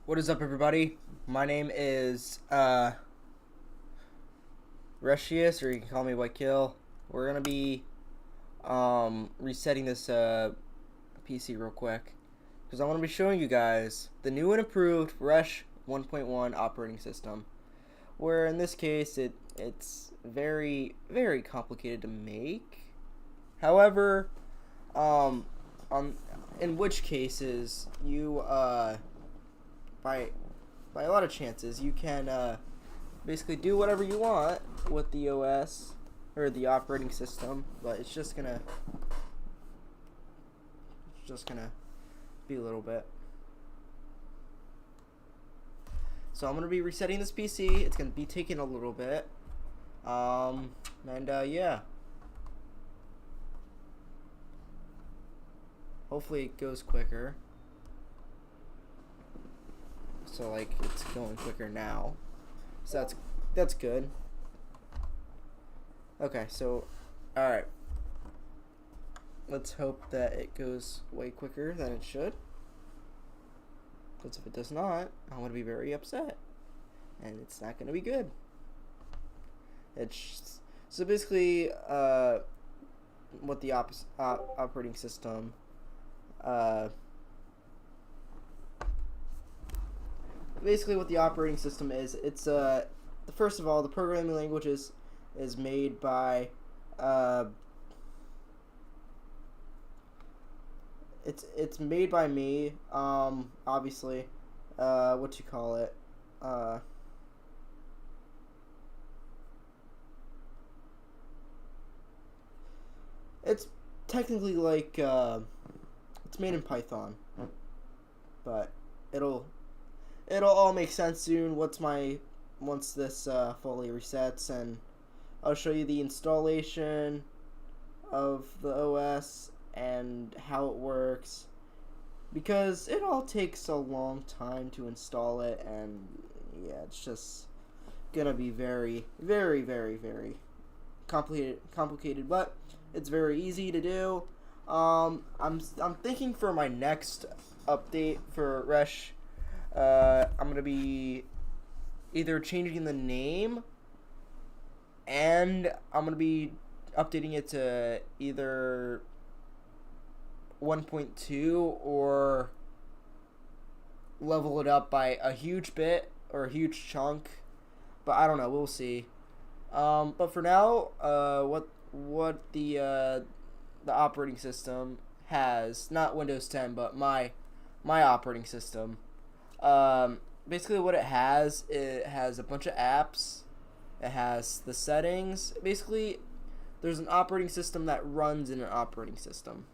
What is up, everybody? My name is Resh, or you can call me White Kill. We're gonna be resetting this PC real quick because I want to be showing you guys the new and improved Resh 1.1 operating system. Where in this case it's very complicated to make. However, um, on in which cases you by a lot of chances you can basically do whatever you want with the OS or the operating system, but it's just gonna be a little bit. So I'm gonna be resetting this PC. It's gonna be taking a little bit, and yeah. Hopefully it goes quicker. So like it's going quicker now. So that's good. Okay, so alright. Let's hope that it goes way quicker than it should. Because if it does not, I'm gonna be very upset. And it's not gonna be good. So basically what the operating system basically what the operating system is, it's first of all, the programming language is made by it's made by me, obviously. What you call it, it's technically like it's made in Python, but it'll all make sense soon once this fully resets, and I'll show you the installation of the OS and how it works, because it all takes a long time to install it, and yeah, it's just gonna be very complicated, but it's very easy to do. I'm thinking for my next update for Resh, I'm gonna be either changing the name, and I'm gonna be updating it to either 1.2 or level it up by a huge bit or a huge chunk. But I don't know. We'll see. But for now, what the operating system has, not Windows 10, but my operating system. Basically what it has a bunch of apps. It has the settings. Basically, there's an operating system that runs in an operating system.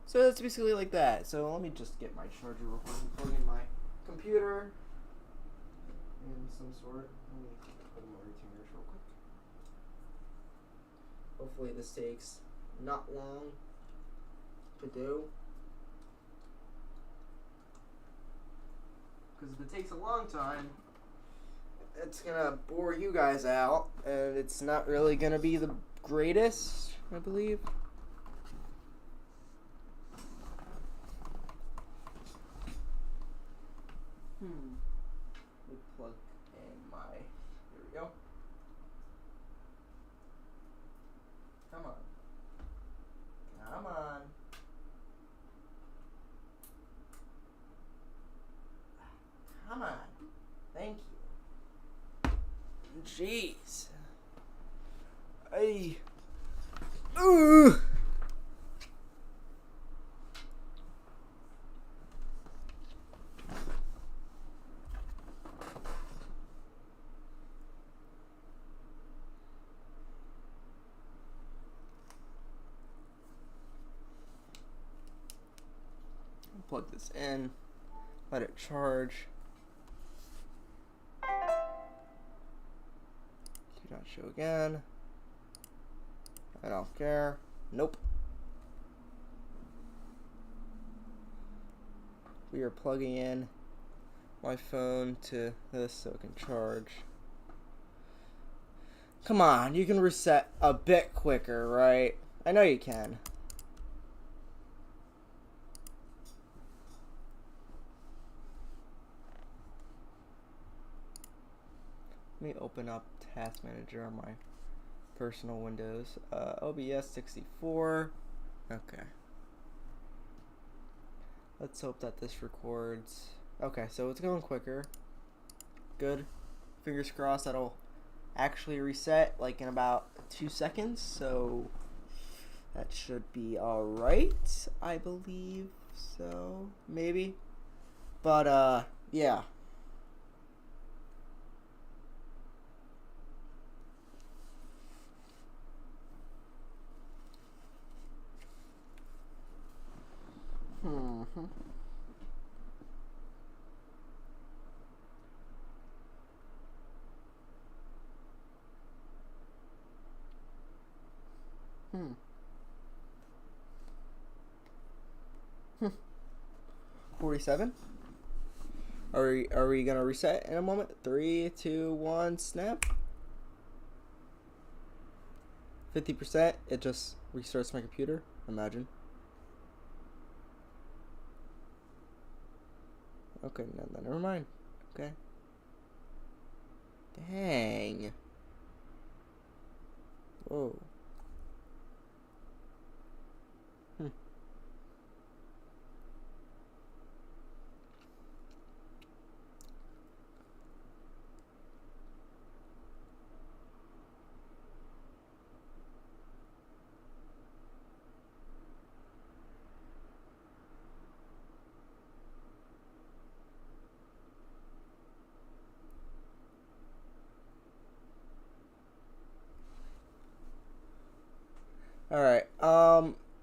So it's basically like that. So let me just get my charger real quick and plug in my computer in some sort. Let me put in my retainers real quick. Hopefully this takes not long to do. Because if it takes a long time, it's gonna bore you guys out, and it's not really gonna be the greatest, I believe. Let me plug in my. Here we go. Come on. Come on. Come on. Thank you. Jeez. Hey. Ooh. Plug this in, let it charge. Do not show again. I don't care. Nope. we are plugging in my phone to this so it can charge. Come on, you can reset a bit quicker, right? I know you can. Let me open up Task Manager on my personal Windows. OBS 64. Okay. Let's hope that this records. Okay, so it's going quicker. Good. Fingers crossed that'll actually reset like in about 2 seconds. So that should be alright, I believe. So maybe. But yeah. Hmm. 47. Are we gonna reset in a moment? 3, 2, 1, snap. 50%. It just restarts my computer. Imagine. Okay, no, never mind. Okay. Dang. Whoa. Alright,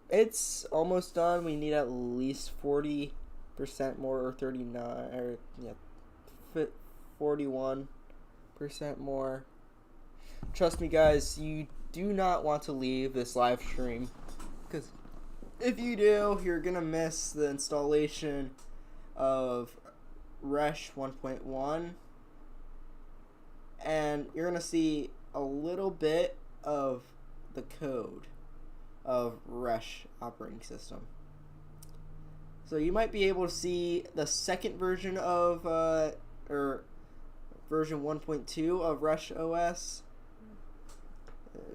it's almost done. We need at least 40% more, or 39, or, yeah, 41% more. Trust me, guys, you do not want to leave this live stream, because if you do, you're gonna miss the installation of Resh 1.1, and you're gonna see a little bit of the code of Resh operating system. So you might be able to see the second version of or version 1.2 of Resh OS.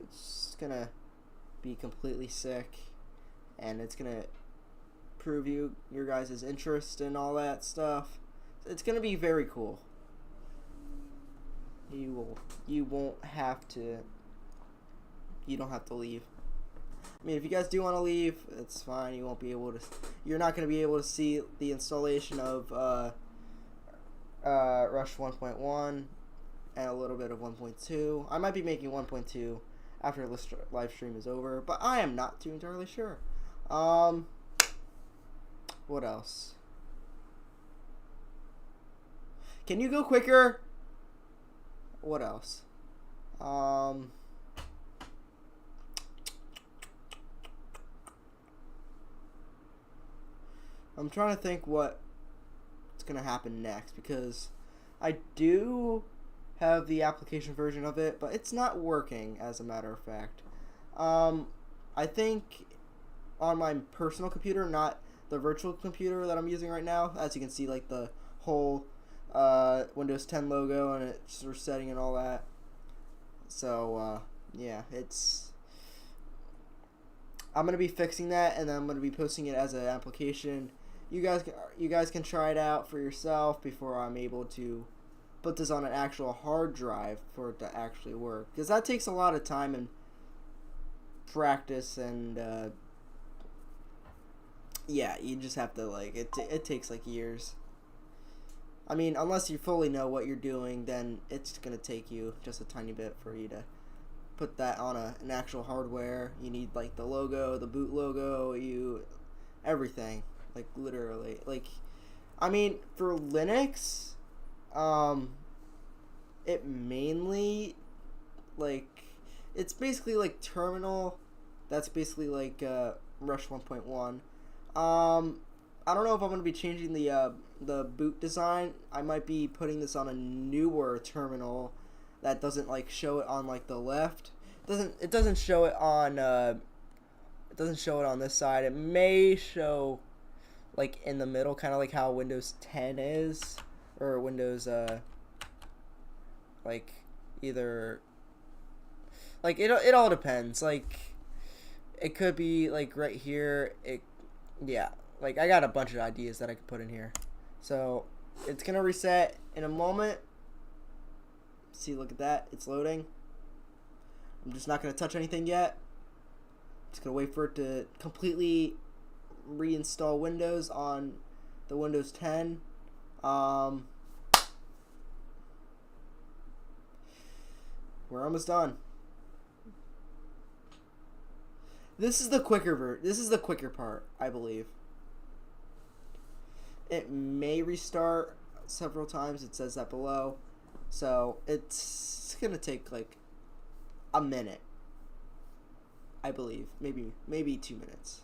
It's gonna be completely sick, and it's gonna prove your guys' interest in all that stuff. It's gonna be very cool. You don't have to leave. I mean, if you guys do want to leave, it's fine. You won't be able to. You're not going to be able to see the installation of Rush 1.1 and a little bit of 1.2. I might be making 1.2 after this live stream is over, but I am not too entirely sure. What else? Can you go quicker? What else? I'm trying to think what's going to happen next, because I do have the application version of it, but it's not working, as a matter of fact. I think on my personal computer, not the virtual computer that I'm using right now, as you can see, like the whole Windows 10 logo and it's resetting and all that. So, yeah, I'm going to be fixing that, and then I'm going to be posting it as an application. You guys can try it out for yourself before I'm able to put this on an actual hard drive for it to actually work, because that takes a lot of time and practice, and yeah, you just have to, like, it takes like years. I mean, unless you fully know what you're doing, then it's gonna take you just a tiny bit for you to put that on an actual hardware. You need, like, the logo, the boot logo, everything. Like, literally. Like, I mean, for Linux, it mainly, like, it's basically like terminal. That's basically like Rush 1.1. I don't know if I'm going to be changing the boot design. I might be putting this on a newer terminal that doesn't like show it on like the left. It doesn't show it on this side. It may show like in the middle, kind of like how Windows 10 is, or Windows like either like it all depends. Like it could be like right here. Yeah, like I got a bunch of ideas that I could put in here. So it's gonna reset in a moment. See, look at that, it's loading. I'm just not gonna touch anything yet. Just gonna wait for it to completely reinstall Windows on the Windows 10. We're almost done. This is the quicker part, I believe. It may restart several times. It says that below. So it's gonna take like a minute, I believe. Maybe 2 minutes.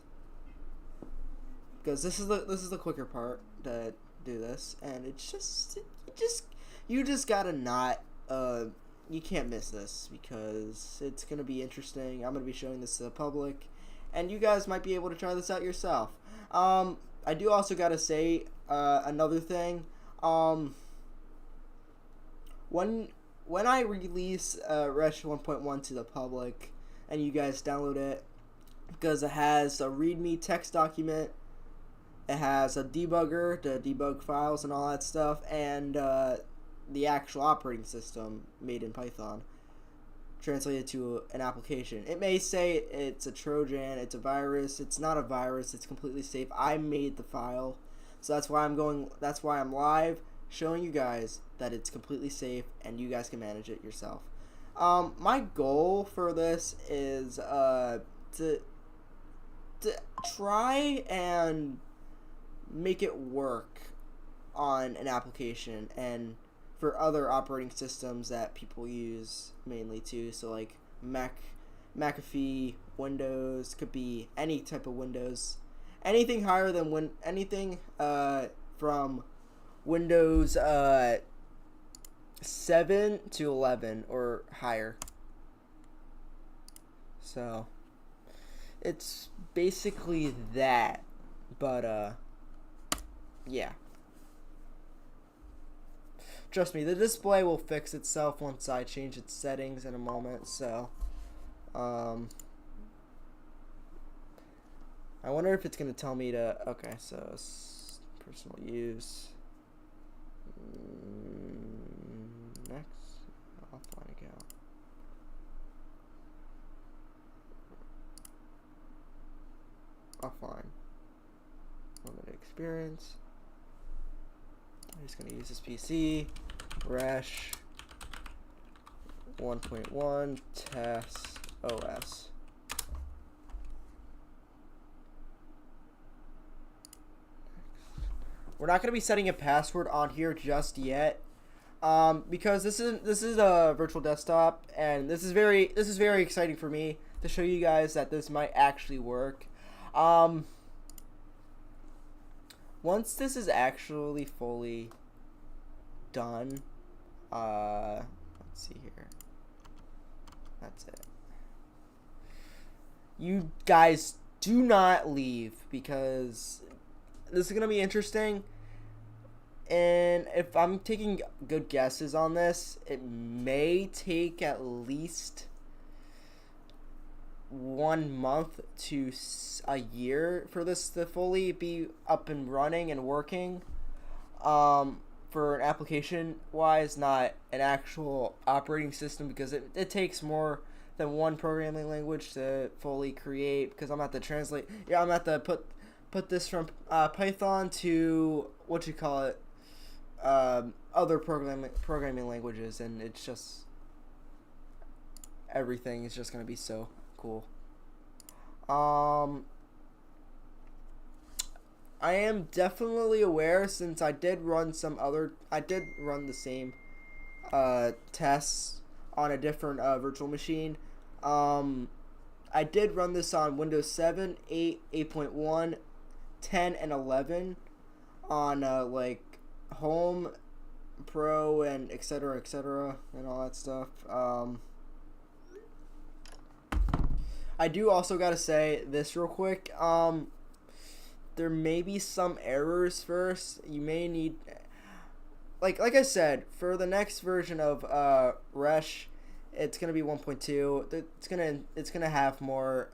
Because this is the quicker part to do this, and you just gotta not you can't miss this, because it's gonna be interesting. I'm gonna be showing this to the public, and you guys might be able to try this out yourself. I do also gotta say another thing. When I release Resh 1.1 to the public, and you guys download it, because it has a README text document, it has a debugger to debug files and all that stuff, and the actual operating system made in Python translated to an application. It may say it's a Trojan, it's a virus. It's not a virus. It's completely safe. I made the file, so that's why I'm live showing you guys that it's completely safe and you guys can manage it yourself. My goal for this is to try and make it work on an application and for other operating systems that people use mainly too. So like McAfee, Windows, could be any type of Windows, anything higher than anything from Windows 7 to 11 or higher. So it's basically that, but yeah. Trust me, the display will fix itself once I change its settings in a moment. So I wonder if it's gonna tell me to, okay, so personal use, next, offline account, offline, limited experience. I'm just gonna use this PC, Resh 1.1 test OS. We're not gonna be setting a password on here just yet, because this is a virtual desktop, and this is very exciting for me to show you guys that this might actually work. Once this is actually fully done, let's see here. That's it. You guys do not leave, because this is going to be interesting. And if I'm taking good guesses on this, it may take at least 1 month to a year for this to fully be up and running and working, for an application wise, not an actual operating system, because it takes more than one programming language to fully create, because I'm at to translate, I'm at to put this from Python to other programming languages, and it's just, everything is just going to be so cool. I am definitely aware, since I did run the same tests on a different virtual machine. I did run this on Windows 7, 8, 8.1, 10 and 11 on like home, pro, and etc and all that stuff. I do also gotta say this real quick. There may be some errors first. You may need, like I said, for the next version of Resh, it's gonna be 1.2. It's gonna have more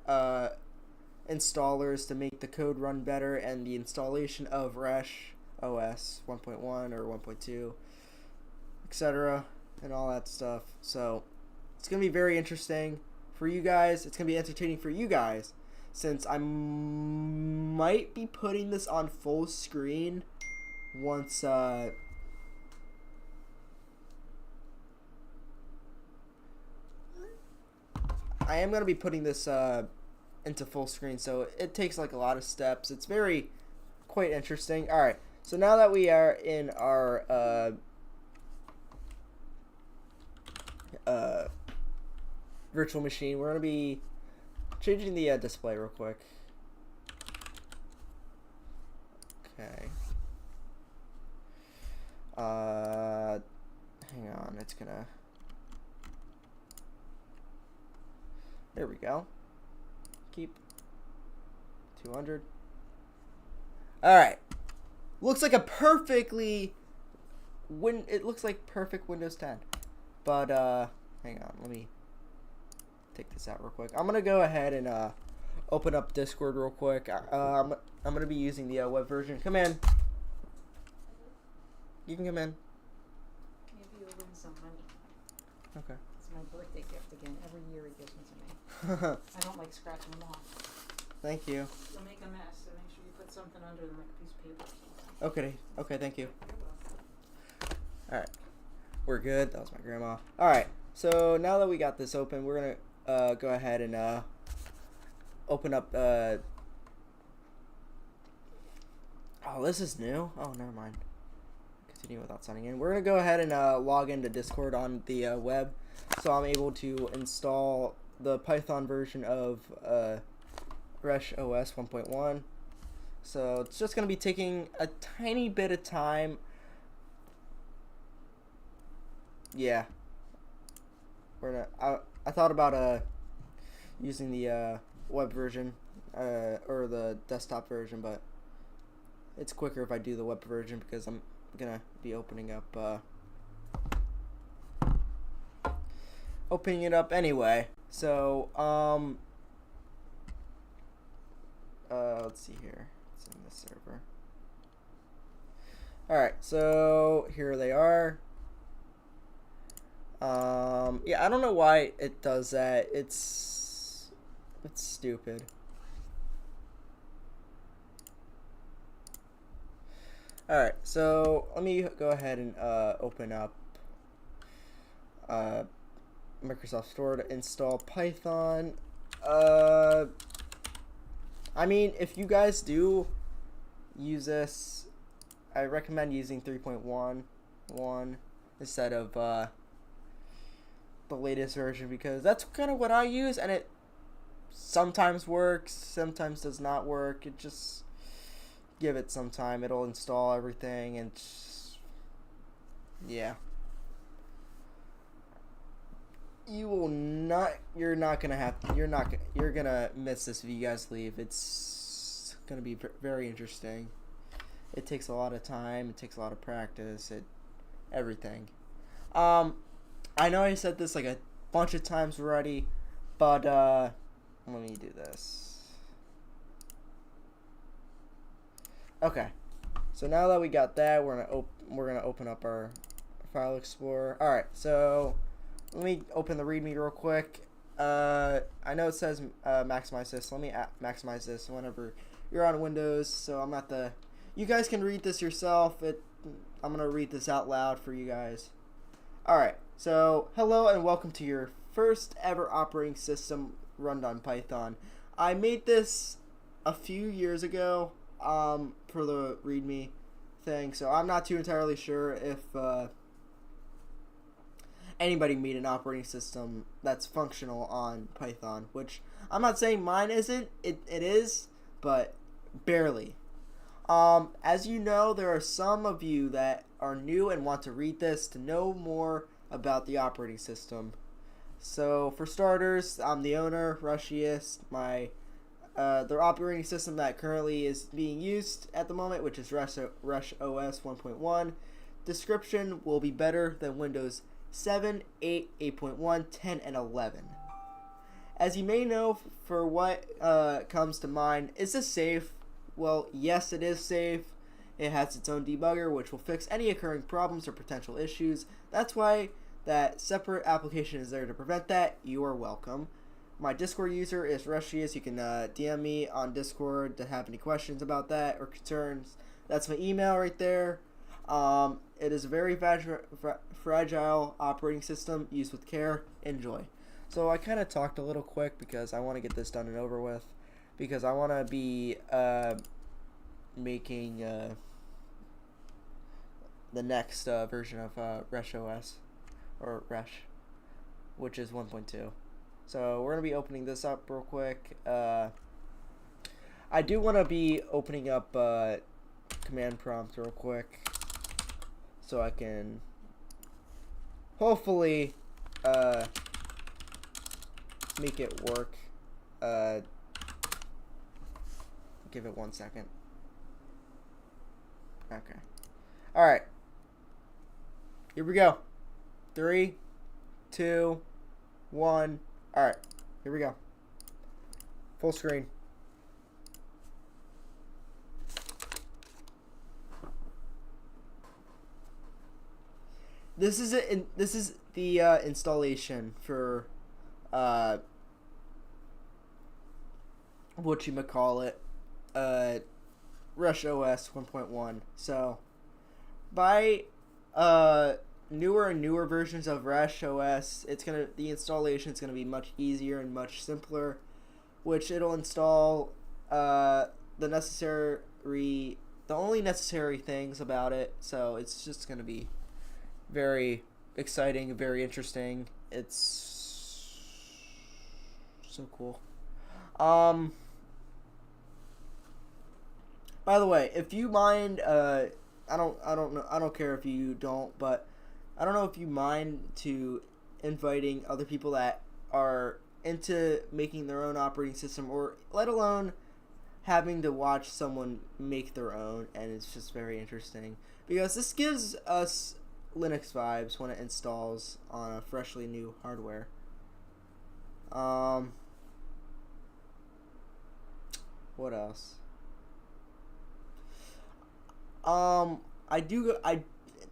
installers to make the code run better, and the installation of Resh OS 1.1 or 1.2, etc., and all that stuff. So it's gonna be very interesting for you guys. It's gonna be entertaining for you guys, since I might be putting this on full screen once I am going to be putting this into full screen, so it takes like a lot of steps. It's quite interesting. Alright, so now that we are in our virtual machine, we're going to be changing the display real quick. Okay. Hang on, it's gonna... There we go. Keep 200. Alright. Looks like a perfectly... It looks like perfect Windows 10. But, hang on, let me take this out real quick. I'm gonna go ahead and open up Discord real quick. I'm gonna be using the web version. Come in. You can come in. Maybe you'll win some money. Okay. It's my birthday gift again. Every year he gives them to me. I don't like scratching them off. Thank you. They'll make a mess, so make sure you put something under them, like a piece of paper or something. Okay. Okay, thank you. You're welcome. Alright. We're good. That was my grandma. Alright. So now that we got this open, we're gonna go ahead and open up oh, this is new. Oh, never mind. Continue without signing in. We're gonna go ahead and log into Discord on the web, so I'm able to install the Python version of Resh OS 1.1. So it's just gonna be taking a tiny bit of time. Yeah, we're gonna. I thought about using the web version or the desktop version, but it's quicker if I do the web version because I'm gonna be opening it up anyway. So let's see here. It's in this server. Alright, so here they are. Yeah, I don't know why it does that. It's stupid. Alright, so let me go ahead and open up Microsoft Store to install Python. I mean, if you guys do use this, I recommend using 3.11 instead of the latest version, because that's kind of what I use, and it sometimes works, sometimes does not work. It just give it some time, it'll install everything, and yeah, you're gonna miss this if you guys leave. It's gonna be very interesting. It takes a lot of time, it takes a lot of practice, everything. I know I said this like a bunch of times already, but let me do this. Okay, so now that we got that, we're gonna open up our file explorer. All right, so let me open the README real quick. I know it says maximize this. Let me maximize this whenever you're on Windows. So I'm not the. You guys can read this yourself. I'm gonna read this out loud for you guys. All right. So hello and welcome to your first ever operating system run on Python. I made this a few years ago for the README thing, so I'm not too entirely sure if anybody made an operating system that's functional on Python, which I'm not saying mine isn't. It is, but barely. As you know, there are some of you that are new and want to read this to know more about the operating system. So, for starters, I'm the owner, Resh. The operating system that currently is being used at the moment, which is Resh OS 1.1. Description will be better than Windows 7, 8, 8.1, 10, and 11. As you may know, for what comes to mind, is this safe? Well, yes, it is safe. It has its own debugger, which will fix any occurring problems or potential issues. That's why that separate application is there to prevent that. You are welcome. My Discord user is Resh. You can DM me on Discord to have any questions about that or concerns. That's my email right there. It is a very fragile operating system. Used with care. Enjoy. So I kind of talked a little quick because I want to get this done and over with. Because I want to be making the next version of Resh OS, or Resh, which is 1.2. So we're going to be opening this up real quick. I do want to be opening up command prompt real quick so I can hopefully make it work. Give it 1 second. Okay. Alright. Here we go. 3, 2, 1. Alright. Here we go. Full screen. This is the installation for whatchamacallit, Resh OS 1.1. So, by newer and newer versions of Resh OS, the installation is gonna be much easier and much simpler, which it'll install the only necessary things about it. So it's just gonna be very exciting, very interesting. It's so cool. By the way, if you mind, I don't care if you don't, but I don't know if you mind to inviting other people that are into making their own operating system, or let alone having to watch someone make their own, and it's just very interesting because this gives us Linux vibes when it installs on a freshly new hardware. What else?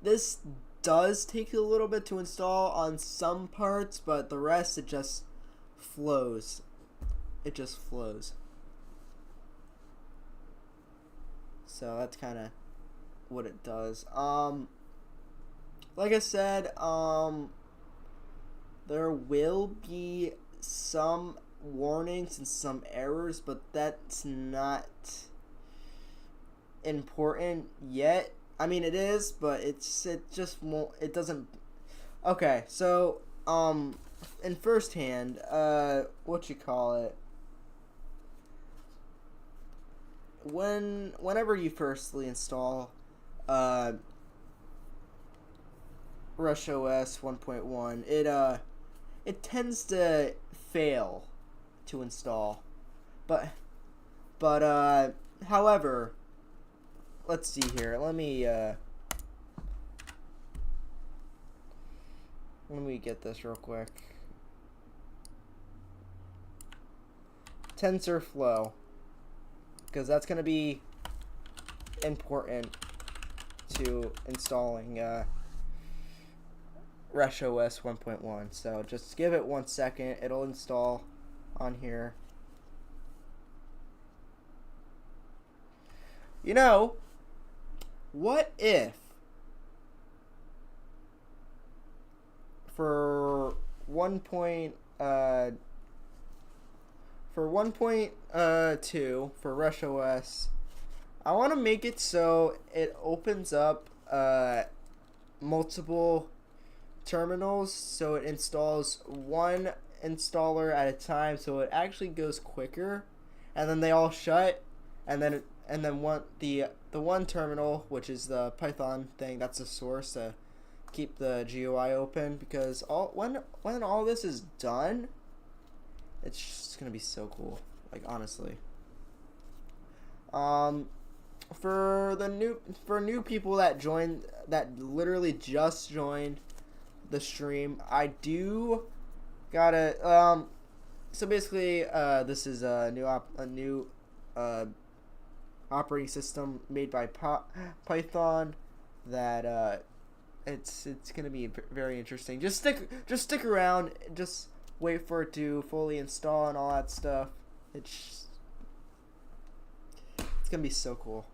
This does take a little bit to install on some parts, but the rest, it just flows. It just flows. So that's kind of what it does. Like I said, there will be some warnings and some errors, but that's not important yet. I mean, it is, but it just won't. It doesn't. Okay, so in first hand, whenever you firstly install Resh OS 1.1, it tends to fail to install, but however, let's see here. Let me get this real quick. TensorFlow, because that's going to be important to installing Resh OS 1.1. So just give it 1 second. It'll install on here. You know, what if for 1.2 for Resh OS, I want to make it so it opens up multiple terminals, so it installs one installer at a time, so it actually goes quicker, and then they all shut, and then and then the one terminal, which is the Python thing, that's the source to keep the GUI open, because when all this is done, it's just gonna be so cool. Like, honestly. For new people that literally just joined the stream, I do gotta so basically this is a new operating system made by Python that it's gonna be very interesting. Just stick around, just wait for it to fully install and all that stuff. It's gonna be so cool.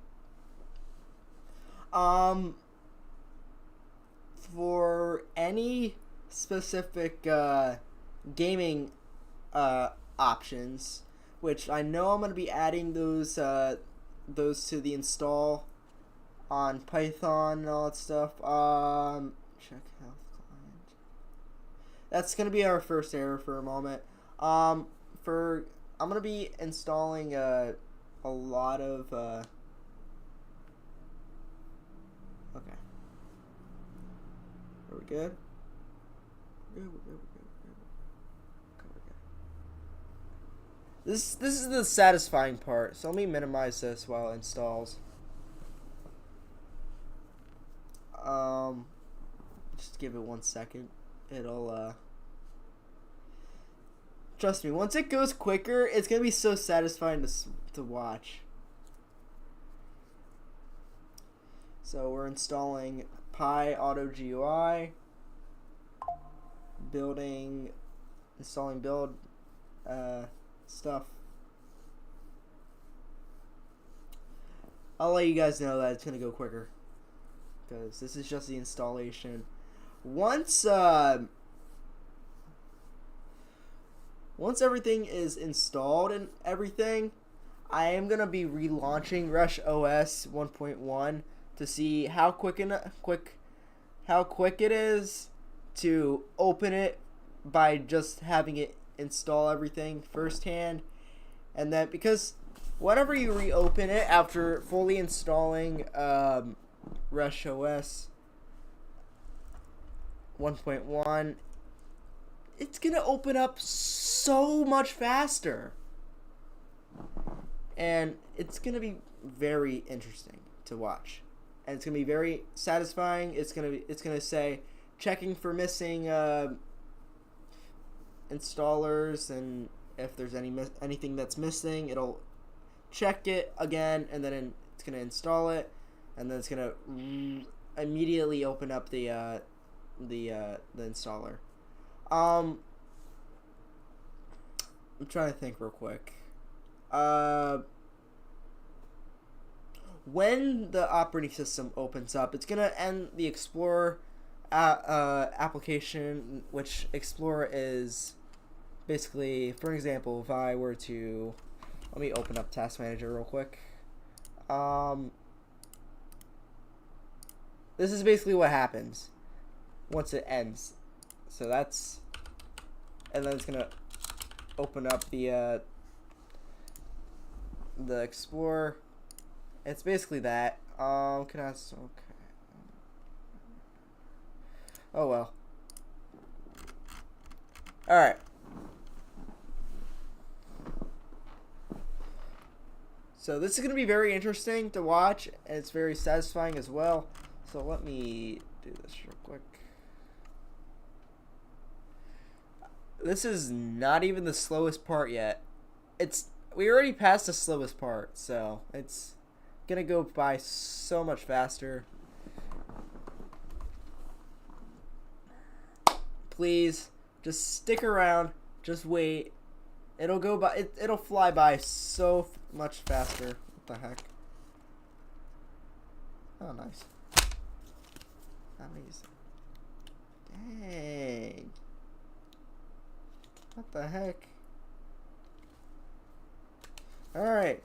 For any specific gaming options, which I know I'm gonna be adding those to the install on Python and all that stuff. Check health client. That's gonna be our first error for a moment. I'm gonna be installing a lot of okay. Are we good? We're good. This is the satisfying part. So let me minimize this while it installs. Just give it 1 second. It'll trust me, once it goes quicker, it's gonna be so satisfying to watch. So we're installing Pi Auto GUI, installing build stuff. I'll let you guys know that it's gonna go quicker, because this is just the installation. Once everything is installed and everything, I am gonna be relaunching Resh OS 1.1 to see how quick it is to open it by just having it install everything firsthand. And then, because whenever you reopen it after fully installing Resh OS 1.1, it's gonna open up so much faster, and it's gonna be very interesting to watch, and it's gonna be very satisfying. It's gonna say checking for missing installers, and if there's anything that's missing, it'll check it again, and then it's gonna install it, and then it's gonna immediately open up the installer. I'm trying to think real quick. When the operating system opens up, it's gonna end the Explorer application, which Explorer is basically, for example, if I were to, let me open up Task Manager real quick. This is basically what happens once it ends. So that's, and then it's gonna open up the Explorer. It's basically that. Okay. Oh well. All right. So this is gonna be very interesting to watch, and it's very satisfying as well. So let me do this real quick. This is not even the slowest part yet. We already passed the slowest part, so it's gonna go by so much faster. Please, just stick around. Just wait. It'll go by. It'll fly by so much faster. What the heck? Oh, nice. Amazing. Dang. What the heck? Alright.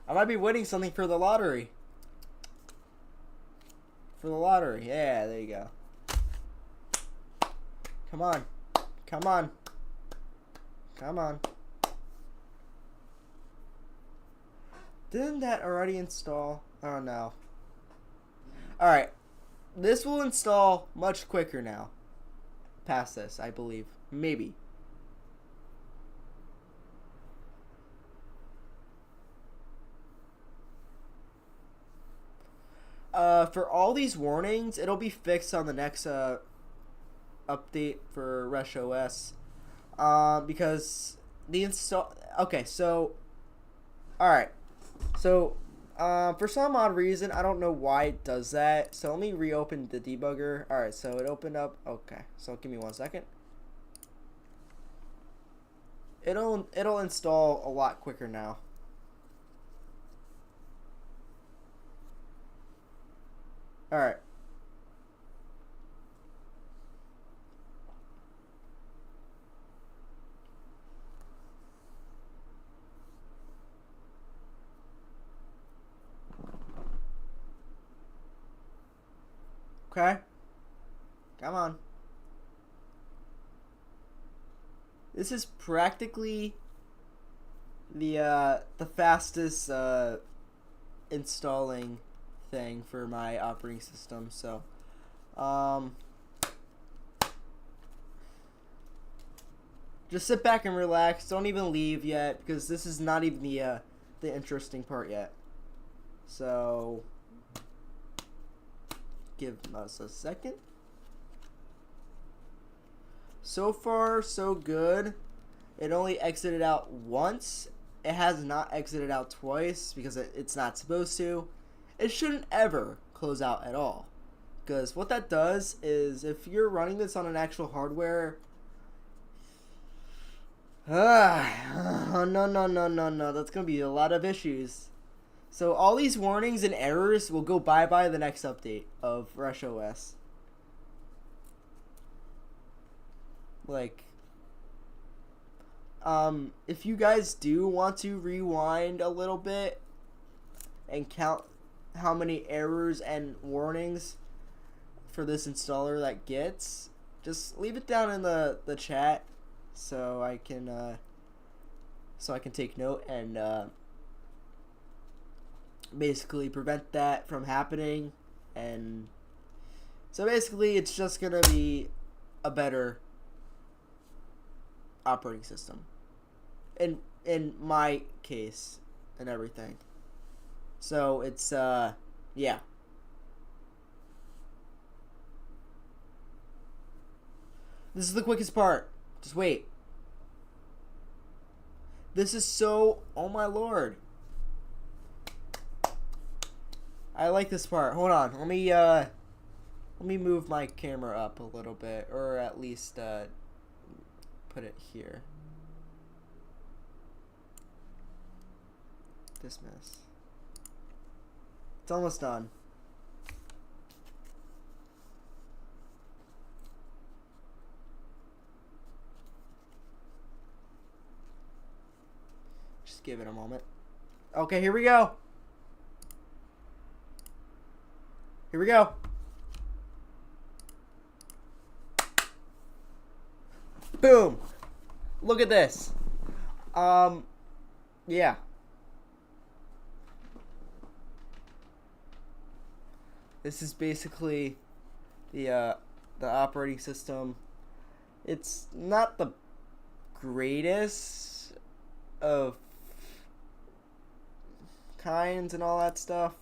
I might be winning something for the lottery. Yeah, there you go. Come on. Didn't that already install? Oh no. Alright. This will install much quicker now. Past this, I believe. Maybe. For all these warnings, it'll be fixed on the next update for Resh OS. Because the install. Okay, so. Alright. So, for some odd reason, I don't know why it does that. So let me reopen the debugger. Alright, so it opened up. Okay, so give me 1 second. It'll install a lot quicker now. Alright. Okay. Come on. This is practically the fastest installing thing for my operating system. So, just sit back and relax. Don't even leave yet because this is not even the interesting part yet. So, give us a second. So far, so good. It only exited out once. It has not exited out twice because it's not supposed to. It shouldn't ever close out at all. Because what that does is if you're running this on an actual hardware... no. That's going to be a lot of issues. So all these warnings and errors will go bye-bye the next update of Resh OS. Like, if you guys do want to rewind a little bit and count how many errors and warnings for this installer that gets, just leave it down in the chat so I can take note and basically prevent that from happening. And so basically it's just gonna be a better operating system in my case and everything. So it's yeah. This is the quickest part. Just wait. This is so, oh my lord. I like this part. Hold on. Let me move my camera up a little bit, or at least put it here. Dismiss. It's almost done. Just give it a moment. Okay, here we go. Here we go. Boom. Look at this. Yeah. This is basically the operating system. It's not the greatest of kinds and all that stuff.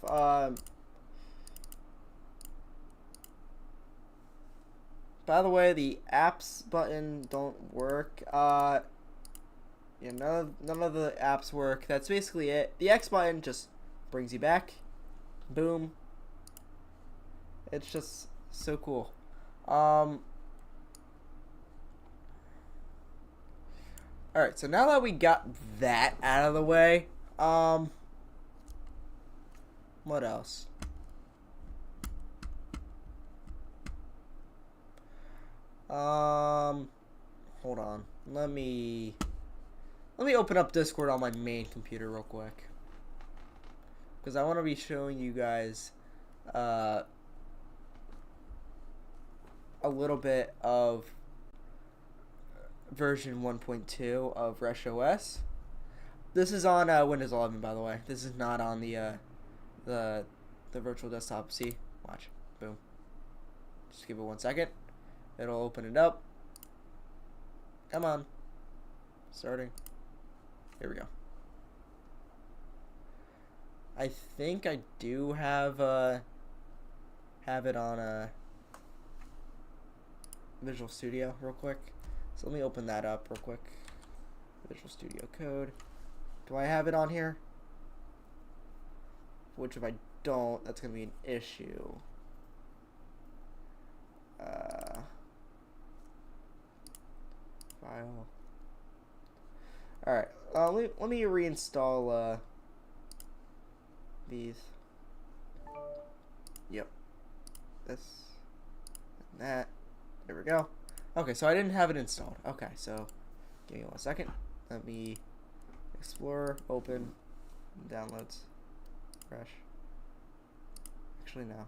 By the way, the apps button don't work. Yeah, none of the apps work. That's basically it. The X button just brings you back. Boom. It's just so cool. Alright, so now that we got that out of the way, what else? Hold on. Let me open up Discord on my main computer real quick, because I want to be showing you guys a little bit of version 1.2 of Resh OS. This is on Windows 11, by the way. This is not on the virtual desktop. See, watch, boom. Just give it 1 second. It'll open it up. Come on, starting. Here we go. I think I do have it on Visual Studio real quick. So let me open that up real quick. Visual Studio Code. Do I have it on here? Which if I don't, that's gonna be an issue. File. All right. Let me reinstall these. Yep. This and that. There we go. Okay, so I didn't have it installed. Okay, so give me 1 second. Let me Explorer, open, downloads, Resh. Actually, no.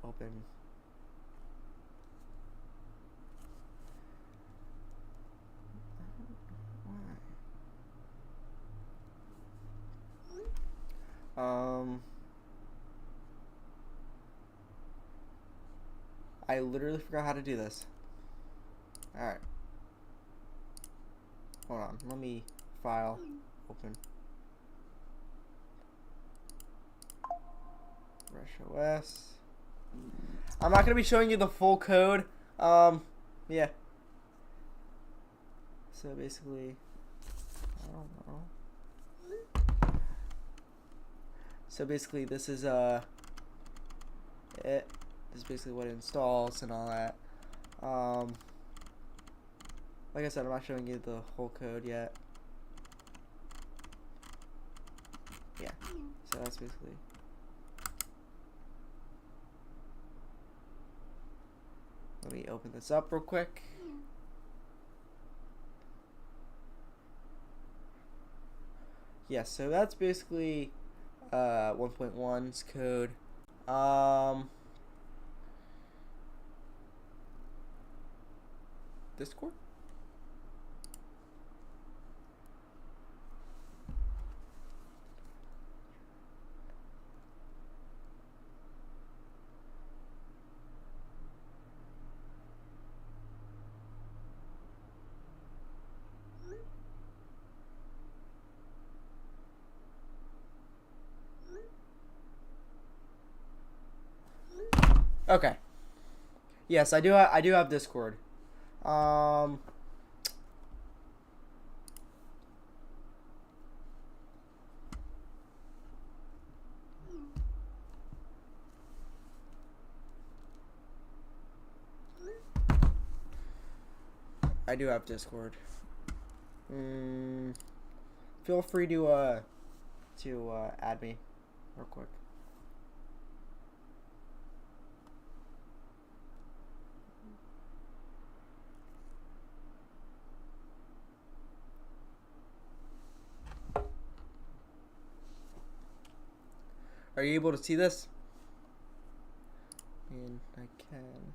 Open. I literally forgot how to do this. Alright. Hold on. Let me file. Open. Resh OS. I'm not going to be showing you the full code. Yeah. So basically, I don't know. So basically, this is it. This is basically what it installs and all that. Like I said, I'm not showing you the whole code yet. Yeah. So that's basically. Let me open this up real quick. Yes, so that's basically 1.1's code. Discord? Okay. Yes, I do have Discord. I do have Discord. Feel free to add me real quick. Are you able to see this? And I can.